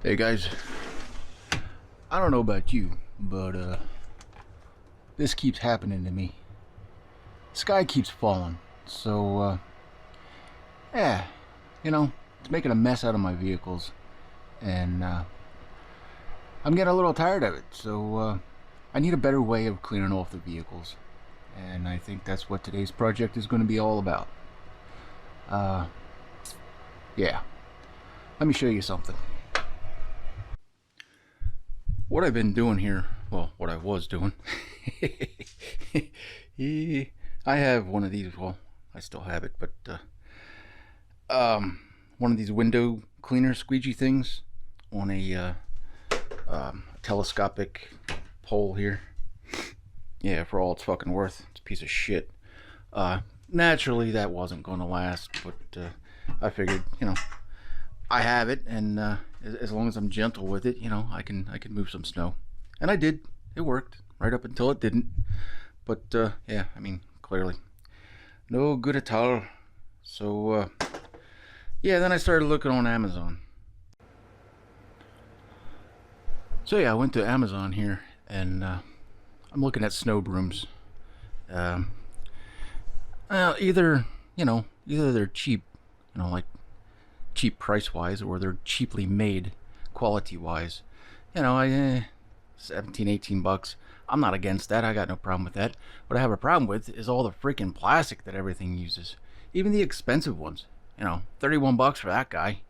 Hey guys, I don't know about you, but this keeps happening to me. Sky keeps falling, so yeah, it's making a mess out of my vehicles, and I'm getting a little tired of it. So I need a better way of clearing off the vehicles, and I think that's what today's project is going to be all about. Yeah, let me show you something. What I've been doing here, well, what I was doing, I have one of these, well, I still have it, but one of these window cleaner squeegee things on a telescopic pole here. Yeah, for all it's fucking worth, it's a piece of shit. Naturally, that wasn't going to last, but I figured, I have it, and as long as I'm gentle with it, I can move some snow, and I did. It worked right up until it didn't. But yeah, I mean, clearly, no good at all. So yeah, then I started looking on Amazon. So yeah, I went to Amazon here, and I'm looking at snow brooms. Either they're cheap, like cheap price wise, or they're cheaply made quality wise. 17, 18 bucks. I'm not against that. I got no problem with that. What I have a problem with is all the freaking plastic that everything uses. Even the expensive ones. 31 bucks for that guy.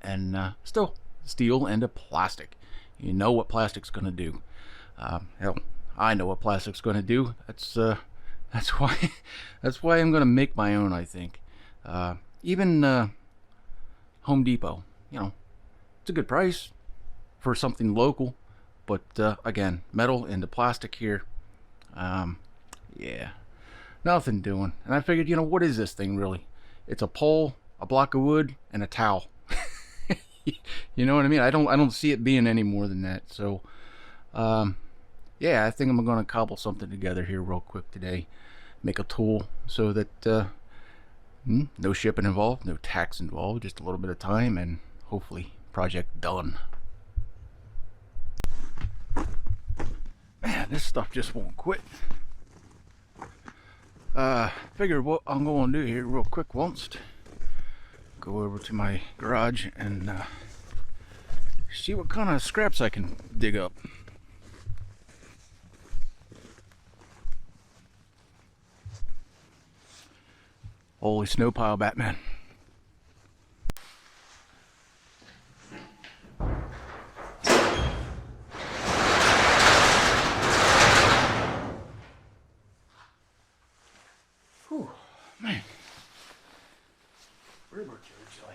And still steel and a plastic. You know what plastic's going to do. Hell, I know what plastic's going to do. That's why I'm going to make my own, I think. Even Home Depot, it's a good price for something local, but again, metal into plastic here, yeah, nothing doing. And I figured, what is this thing really? It's a pole, a block of wood, and a towel. You know what I mean? I don't see it being any more than that. So yeah, I think I'm gonna cobble something together here real quick today, make a tool so that no shipping involved, no tax involved, just a little bit of time, and hopefully project done. Man, this stuff just won't quit. Figured what I'm going to do here real quick once, go over to my garage and see what kind of scraps I can dig up. Holy snow pile, Batman. Whew, man. Very much chilly.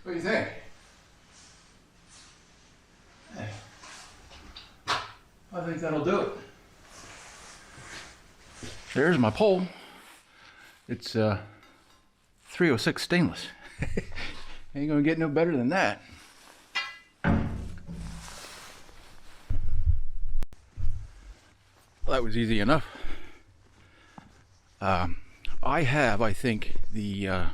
What do you think? I think that'll do it. There's my pole. It's 306 stainless. Ain't gonna get no better than that. Well, that was easy enough. I have, I think, the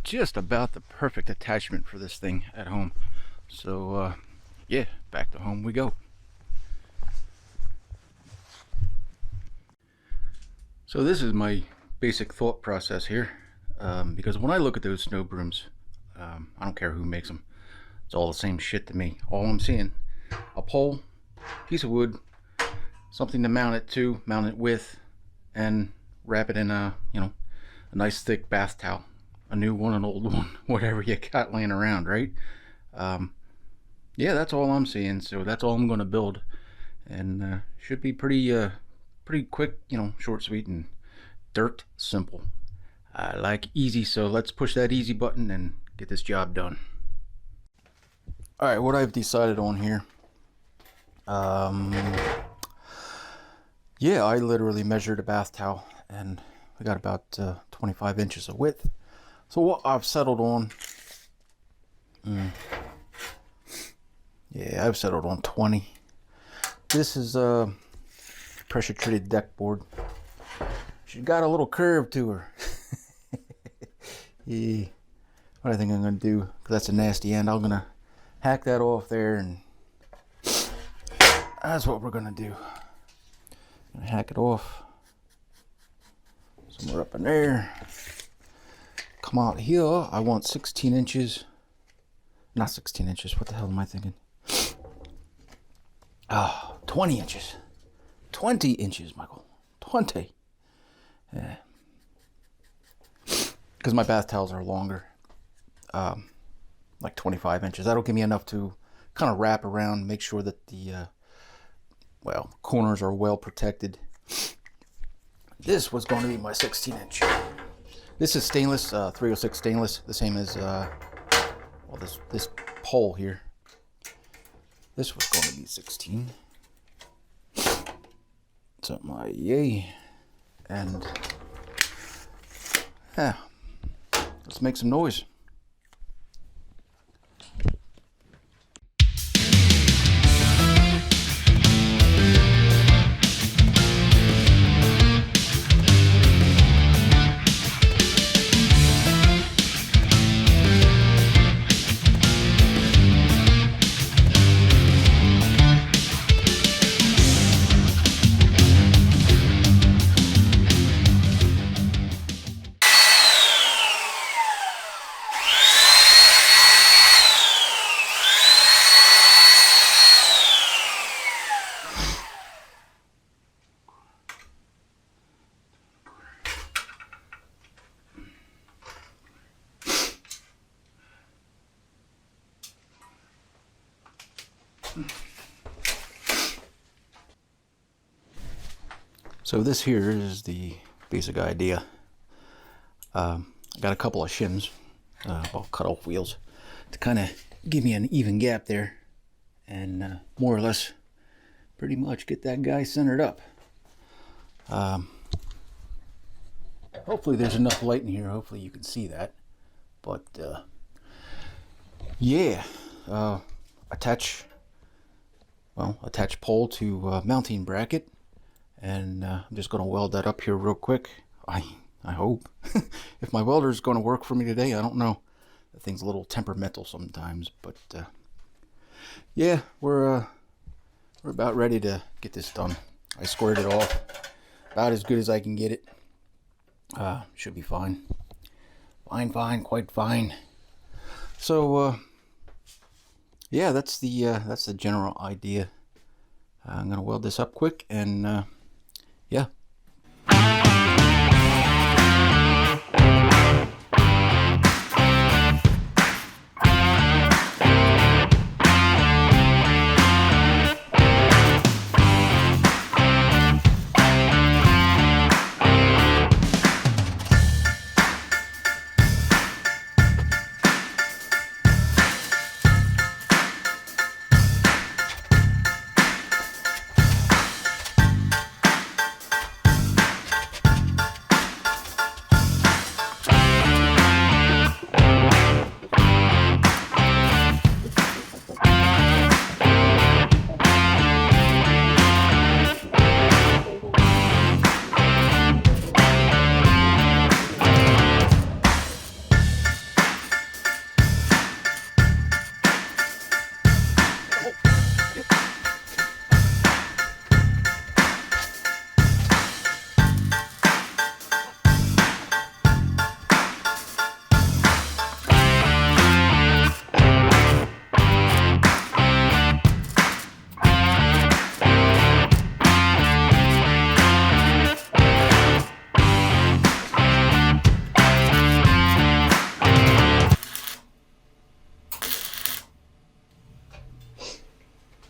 just about the perfect attachment for this thing at home. So yeah, back to home we go. So this is my basic thought process here, because when I look at those snow brooms, I don't care who makes them, it's all the same shit to me. All I'm seeing, a pole, piece of wood, something to mount it with, and wrap it in a nice thick bath towel. A new one, an old one, whatever you got laying around, right? Yeah, that's all I'm seeing. So that's all I'm going to build, and should be pretty quick, short, sweet, and dirt simple. I like easy, so let's push that easy button and get this job done. All right, what I've decided on here, yeah, I literally measured a bath towel, and we got about 25 inches of width. So what I've settled on, yeah, I've settled on 20. This is a pressure treated deck board. She's got a little curve to her. Yeah. What I think I'm gonna do, because that's a nasty end, I'm gonna hack that off there, and that's what we're gonna do. I'm gonna hack it off somewhere up in there. Come out here. I want 16 inches. Not 16 inches. What the hell am I thinking? 20 inches. 20 inches, Michael. 20. Yeah. Because my bath towels are longer. Like 25 inches. That'll give me enough to kind of wrap around, make sure that the corners are well protected. This was going to be my 16 inch. This is stainless, 306 stainless, the same as this pole here. This was going to be 16. Something like yay. And yeah, let's make some noise. So this here is the basic idea. I got a couple of shims, cut off wheels, to kind of give me an even gap there, and more or less, pretty much get that guy centered up. Hopefully there's enough light in here. Hopefully you can see that. But yeah, attach pole to mounting bracket. And I'm just going to weld that up here real quick. I hope. If my welder is going to work for me today, I don't know. The thing's a little temperamental sometimes, but yeah, we're about ready to get this done. I squared it off about as good as I can get it. Should be fine. Fine, quite fine. So yeah, that's the general idea. I'm gonna weld this up quick and yeah.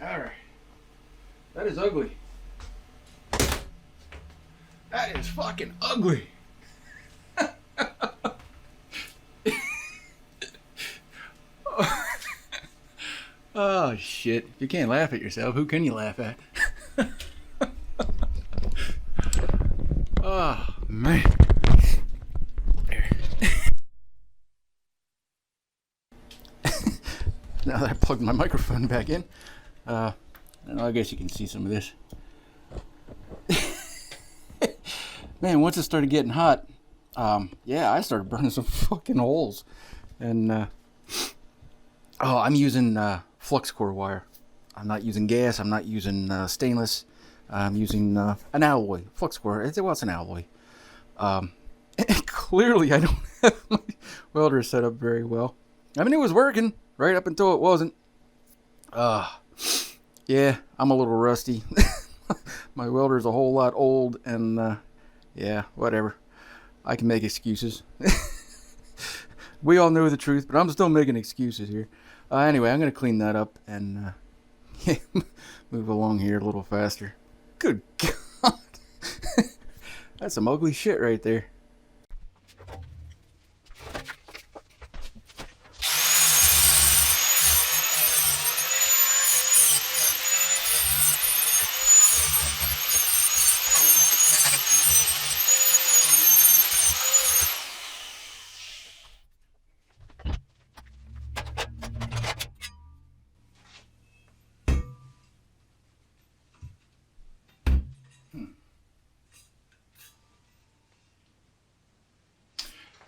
Alright. That is ugly. That is fucking ugly. Oh shit. If you can't laugh at yourself, who can you laugh at? Oh man. now that I plugged my microphone back in. I guess you can see some of this. Man, once it started getting hot, yeah, I started burning some fucking holes. And, I'm using flux core wire. I'm not using gas. I'm not using stainless. I'm using an alloy. Flux core. It's an alloy. Clearly, I don't have my welder set up very well. I mean, it was working right up until it wasn't. Yeah, I'm a little rusty. My welder's a whole lot old, and yeah, whatever. I can make excuses. We all know the truth, but I'm still making excuses here. Anyway, I'm going to clean that up and move along here a little faster. Good God. That's some ugly shit right there.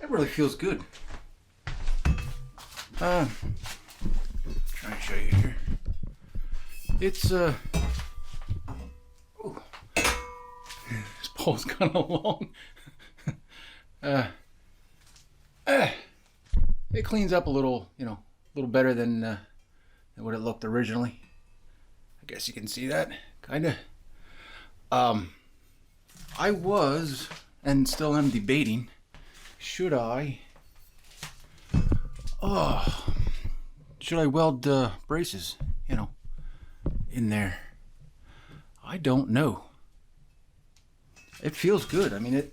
That really feels good. Try to show you here. It's ooh. This pole's kind of long. It cleans up a little, a little better than what it looked originally. I guess you can see that, kind of. I was and still am debating. Should I weld braces, in there? I don't know. It feels good. I mean,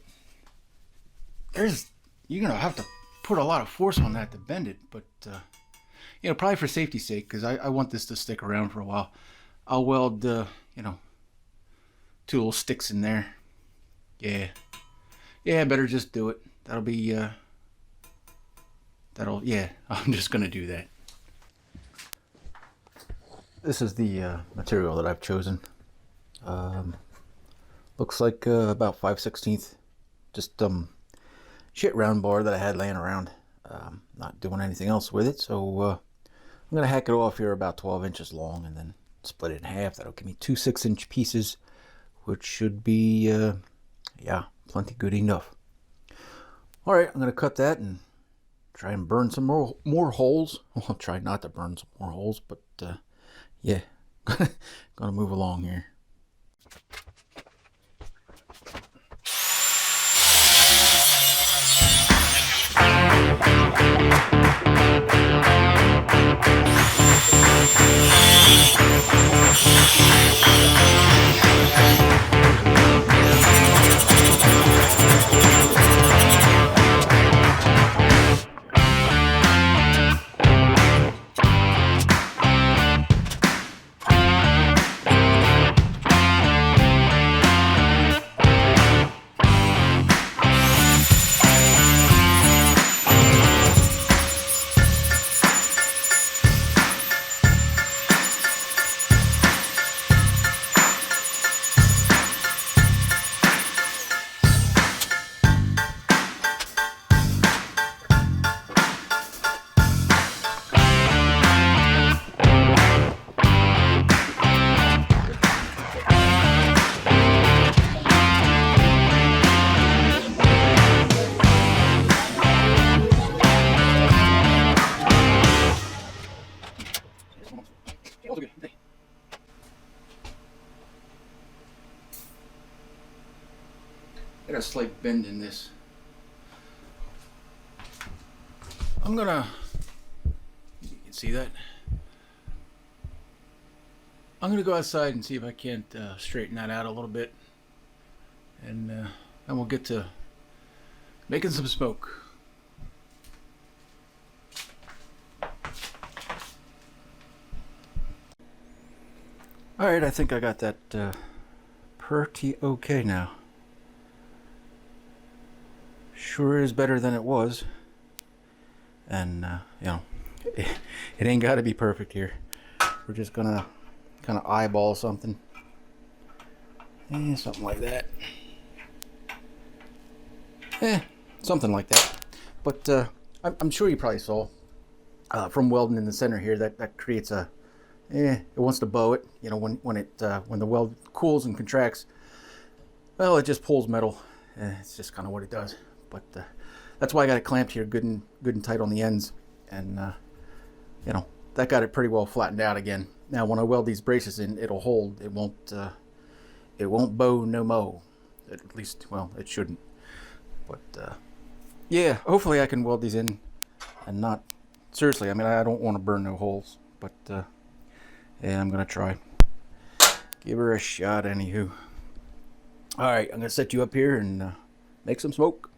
you're gonna have to put a lot of force on that to bend it, but probably for safety's sake, because I want this to stick around for a while. I'll weld, two little sticks in there. Yeah, better just do it. That'll be, yeah, I'm just going to do that. This is the material that I've chosen. Looks like about 5/16, just shit round bar that I had laying around. Not doing anything else with it, so I'm going to hack it off here about 12 inches long and then split it in half. That'll give me 2 6-inch pieces, which should be, yeah, plenty good enough. Alright, I'm going to cut that and try and burn some more holes. Well, I'll try not to burn some more holes, but yeah, gonna move along here. Got a slight bend in this. I'm gonna, you can see that. I'm gonna go outside and see if I can't straighten that out a little bit, and then we'll get to making some smoke. Alright, I think I got that pretty okay now. Sure is better than it was. And, It ain't got to be perfect here. We're just gonna kind of eyeball something. Something like that. Something like that. But I'm sure you probably saw from welding in the center here that creates a it wants to bow it. You know, when the weld cools and contracts, well, it just pulls metal. It's just kind of what it does. But that's why I got it clamped here good and tight on the ends, and you know, that got it pretty well flattened out again. Now when I weld these braces in, it'll hold. It won't bow no mo. At least, well, it shouldn't. But yeah, hopefully I can weld these in and not, seriously, I mean, I don't want to burn no holes, but yeah, I'm gonna try. Give her a shot anywho. Alright, I'm gonna set you up here and make some smoke.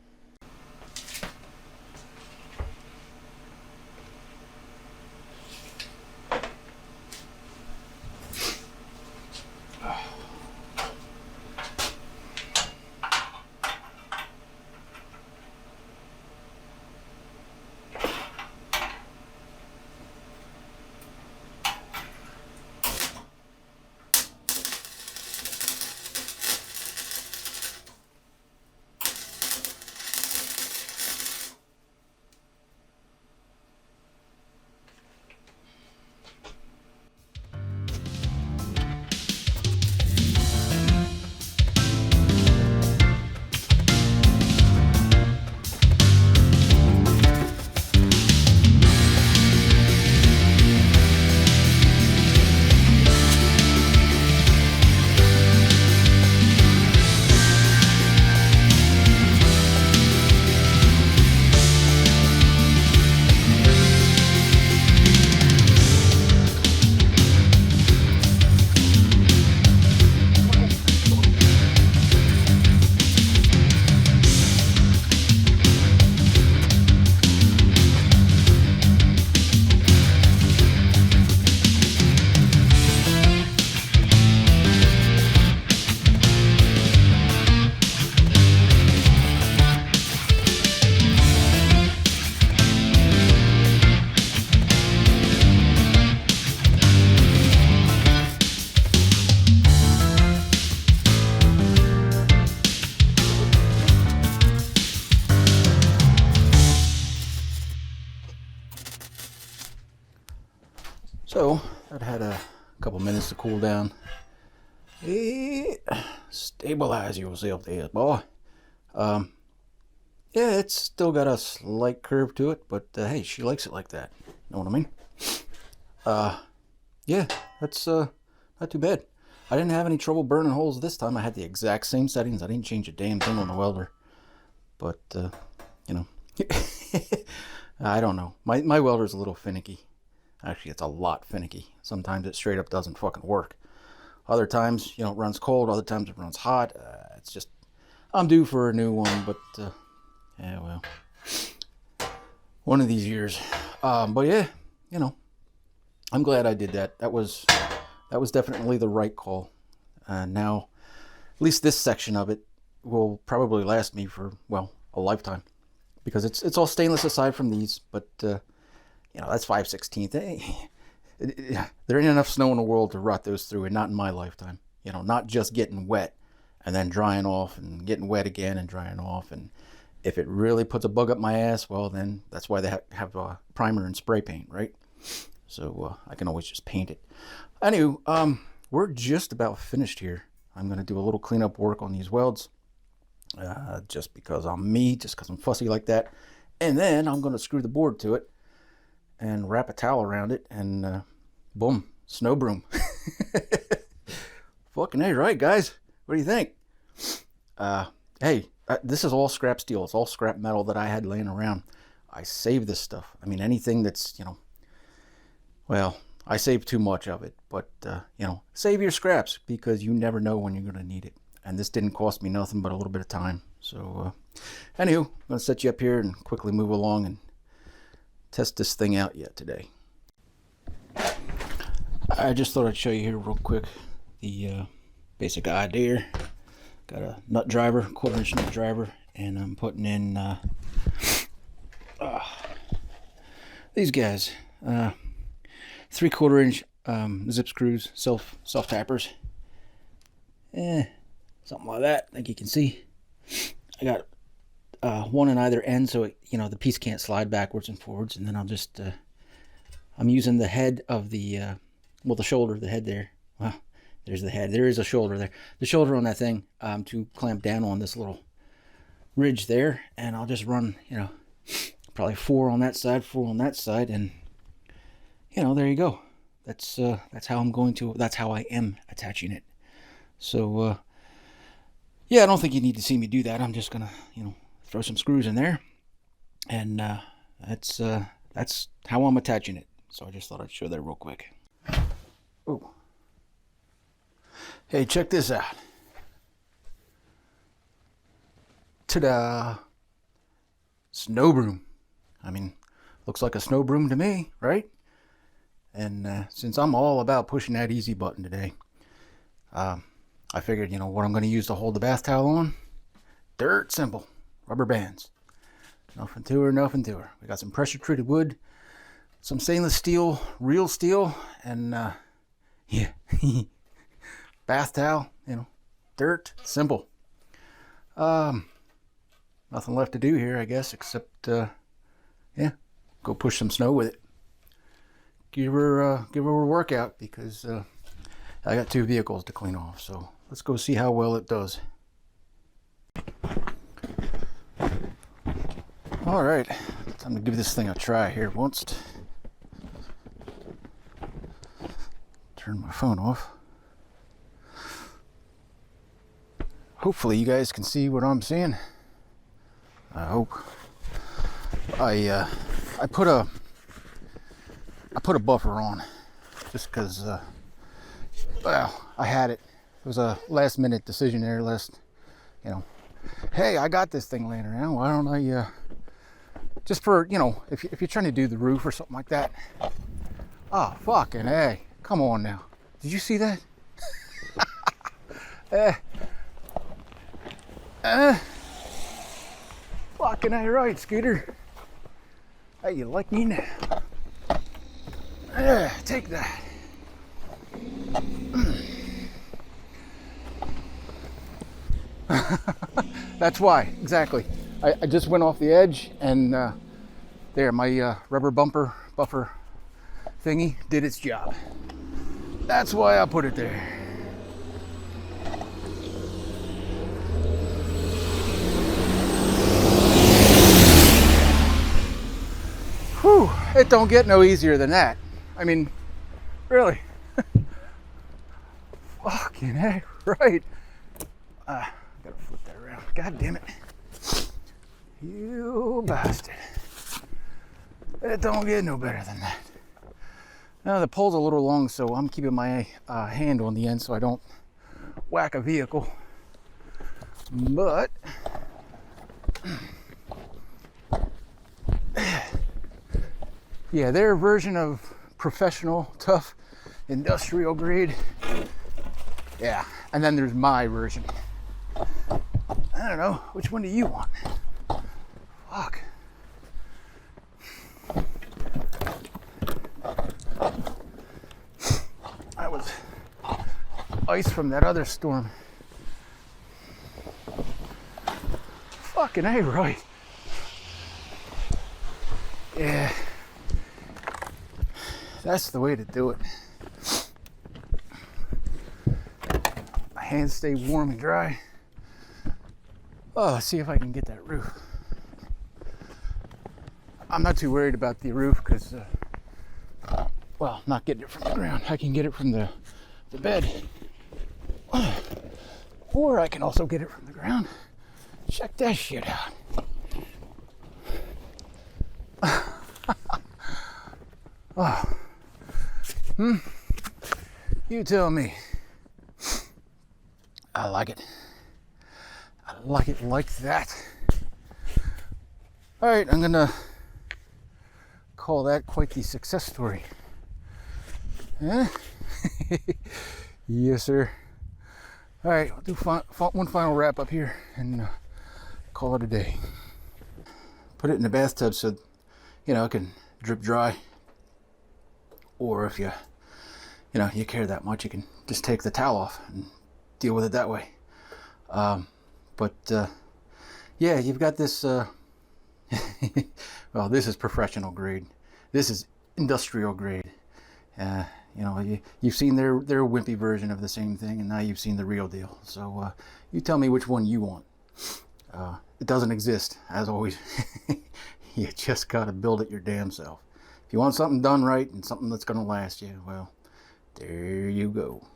So that had a couple minutes to cool down. Stabilize yourself there, boy. Yeah, it's still got a slight curve to it, but hey, she likes it like that. Know what I mean? Yeah, that's not too bad. I didn't have any trouble burning holes this time. I had the exact same settings. I didn't change a damn thing on the welder. But you know, I don't know. My welder's a little finicky. Actually, it's a lot finicky. Sometimes it straight up doesn't fucking work. Other times, you know, it runs cold. Other times it runs hot. It's just, I'm due for a new one, but yeah, well, one of these years. But yeah, you know, I'm glad I did that. That was definitely the right call. Now, at least this section of it will probably last me for, well, a lifetime, because it's all stainless aside from these, but you know, that's 5/16. There ain't enough snow in the world to rot those through, and not in my lifetime. You know, not just getting wet and then drying off and getting wet again and drying off. And if it really puts a bug up my ass, well, then that's why they have primer and spray paint, right? So I can always just paint it. Anyway, we're just about finished here. I'm going to do a little cleanup work on these welds, just because I'm me, just because I'm fussy like that. And then I'm going to screw the board to it and wrap a towel around it, and boom, snow broom. Fucking A, right, guys? What do you think? Hey, this is all scrap steel. It's all scrap metal that I had laying around. I save this stuff. I mean, anything that's, you know, well, I save too much of it, but, you know, save your scraps, because you never know when you're going to need it. And this didn't cost me nothing but a little bit of time. So, anywho, I'm going to set you up here and quickly move along and test this thing out yet today. I just thought I'd show you here real quick the basic idea. Got a nut driver, 1/4-inch nut driver, and I'm putting in these guys. 3/4 inch zip screws, self tappers. Something like that. I think you can see. I got one on either end, so it, the piece can't slide backwards and forwards. And then I'll just I'm using the head of the the shoulder, the head there. Well, there's the head. There is a shoulder there. The shoulder on that thing to clamp down on this little ridge there, and I'll just run, probably 4 on that side, 4 on that side, and there you go. That's how I am attaching it. So yeah, I don't think you need to see me do that. I'm just gonna throw some screws in there, and that's how I'm attaching it. So I just thought I'd show that real quick. Oh, hey, check this out. Ta-da! Snow broom. I mean, looks like a snow broom to me, right? And since I'm all about pushing that easy button today, I figured, what I'm going to use to hold the bath towel on? Dirt simple. Rubber bands. Nothing to her, nothing to her. We got some pressure treated wood, some stainless steel, real steel, and yeah, bath towel, dirt simple. Nothing left to do here, I guess, except yeah, go push some snow with it. Give her a workout, because I got 2 vehicles to clean off. So let's go see how well it does. All right, time to give this thing a try here once. Turn my phone off. Hopefully you guys can see what I'm seeing. I hope. I put a buffer on just because well, I had it. It was a last minute decision there. Hey, I got this thing laying around. Why don't I just for if you're trying to do the roof or something like that. Oh, fucking hey, come on now. Did you see that? Fucking hey, right, Scooter. Hey, you like me now? Take that. That's why, exactly. I just went off the edge, and there, my rubber buffer thingy did its job. That's why I put it there. Whew, it don't get no easier than that. I mean, really. Fucking heck, right. Gotta flip that around. God damn it. You bastard. It don't get no better than that. Now the pole's a little long, so I'm keeping my hand on the end so I don't whack a vehicle. But yeah, their version of professional, tough, industrial grade. Yeah, and then there's my version. I don't know, which one do you want? Fuck. That was ice from that other storm. Fucking A, right. Yeah. That's the way to do it. My hands stay warm and dry. Oh, let's see if I can get that roof. I'm not too worried about the roof because, well, not getting it from the ground. I can get it from the bed. Or I can also get it from the ground. Check that shit out. Oh. You tell me. I like it. I like it like that. All right, I'm gonna call that quite the success story. Huh? Yes, sir. All right, I'll do one final wrap up here and call it a day. Put it in the bathtub so, it can drip dry. Or if you care that much, you can just take the towel off and deal with it that way. Yeah, you've got this. Well, this is professional grade. This is industrial grade. You've seen their wimpy version of the same thing, and now you've seen the real deal. So you tell me which one you want. It doesn't exist, as always. You just got to build it your damn self. If you want something done right and something that's going to last you, well, there you go.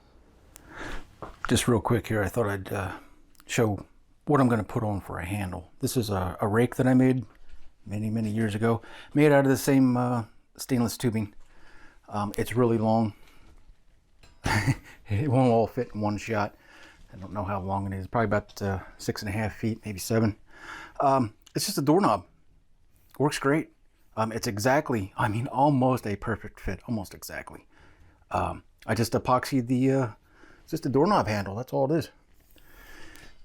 Just real quick here, I thought I'd show what I'm going to put on for a handle. This is a rake that I made many years ago. Made out of the same stainless tubing. It's really long. It won't all fit in one shot. I don't know how long it is. Probably about 6.5 feet, maybe 7. It's just a doorknob. Works great. It's exactly, I mean, almost a perfect fit. Almost exactly. I just epoxied it's just a doorknob handle. That's all it is.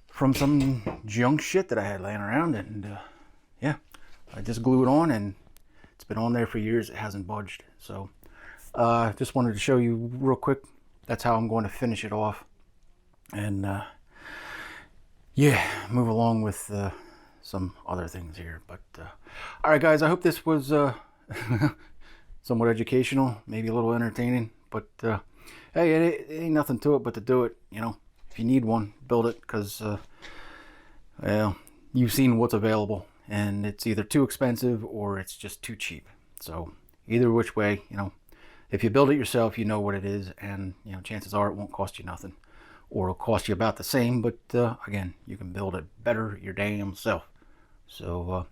From some junk shit that I had laying around, and yeah, I just glue it on, and it's been on there for years. It hasn't budged. So just wanted to show you real quick. That's how I'm going to finish it off, and yeah, move along with some other things here. But all right, guys, I hope this was somewhat educational, maybe a little entertaining. But hey, it ain't nothing to it but to do it. If you need one, build it, because well, you've seen what's available, and it's either too expensive or it's just too cheap. So either which way, if you build it yourself, you know what it is, and chances are it won't cost you nothing, or it'll cost you about the same. But again, you can build it better your damn self. So all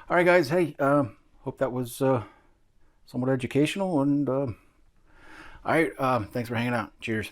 right, guys, hey, hope that was somewhat educational, and all right, thanks for hanging out. Cheers.